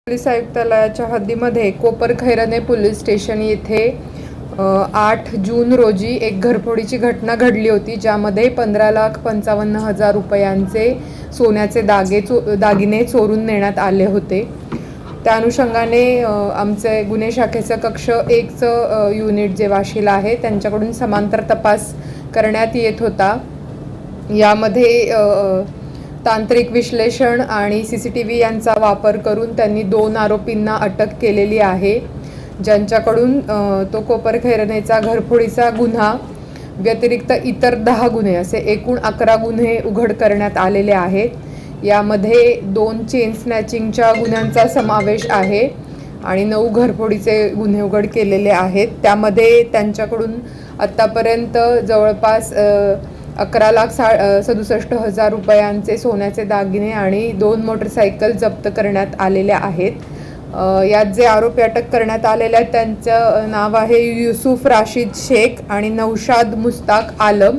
Police आयुक्तालयाच्या हद्दीमध्ये Koparkhairane police station येथे 8 जून रोजी एक घरफोडीची घटना घडली होती, ज्यामध्ये 15,55,000 रुपयांचे सोन्याचे दागिने चोरून नेण्यात आले होते। त्या अनुषंगाने आमचे गुन्हे शाखेचं कक्ष 1चं युनिट जे वाशीला आहे त्यांच्याकडून समांतर तपास करण्यात येत होता। यामध्ये तांत्रिक विश्लेषण आणि CCTV यांचा वापर करून त्यांनी 2 आरोपींना अटक केलेली आहे, ज्यांच्याकडून तो कोपरखैरणेचा घरफोडीचा गुन्हा व्यतिरिक्त इतर 10 गुन्हे असे एकूण 11 गुन्हे उघड करण्यात आलेले आहेत। यामध्ये 2 चेन स्नॅचिंगच्या गुन्ह्यांचा समावेश आहे आणि 9 घरफोडीचे गुन्हे उघड केलेले आहेत। त्यामध्ये त्यांच्याकडून आत्तापर्यंत जवळपास 11,67,000 रुपयांचे सोन्याचे दागिने आणि 2 मोटरसायकल जप्त करण्यात आलेल्या आहेत। यात जे आरोपी अटक करण्यात आलेले आहेत त्यांचं नाव आहे युसुफ राशीद शेख आणि नौशाद मुस्ताक आलम।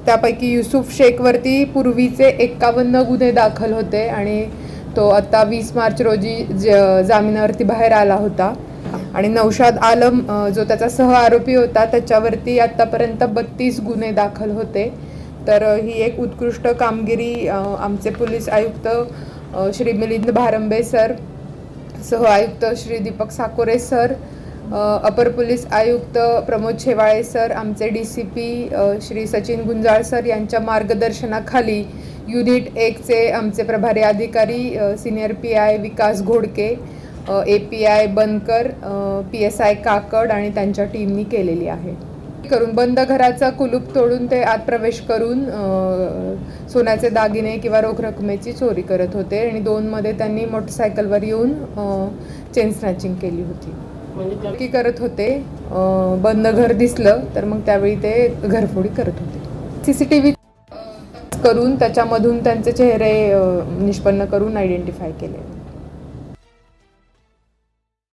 त्यापैकी युसुफ शेखवरती पूर्वीचे 51 गुन्हे दाखल होते आणि तो आता 20 मार्च रोजी जामिनावरती बाहेर आला होता। आणि नौशाद आलम जो त्याचा सह आरोपी होता त्याच्यावरती आतापर्यंत 32 गुन्हे दाखल होते। तर ही एक उत्कृष्ट कामगिरी आमचे पोलीस आयुक्त श्री मिलिंद भारंबे सर, सह आयुक्त श्री दीपक साकोरे सर, अपर पोलीस आयुक्त प्रमोद शेवाळे सर, आमचे DCP श्री सचिन गुंजाळ सर यांच्या मार्गदर्शनाखाली युनिट 1चे आमचे प्रभारी अधिकारी सिनियर PI विकास घोडके, API बनकर, PSI काकड आणि त्यांच्या टीमनी केलेली आहे। बंद घराचा कुलूप तोडून ते आत प्रवेश करून सोन्याचे दागिने किंवा रोख रकमेची चोरी करत होते आणि 2 मध्ये त्यांनी मोटरसायकलवर येऊन चेन स्नॅचिंग केली होती। म्हणजे करत होते, बंद घर दिसलं तर मग त्यावेळी ते घरफोडी करत होते। CCTV करून त्याच्यामधून त्यांचे चेहरे निष्पन्न करून आयडेंटिफाय केले।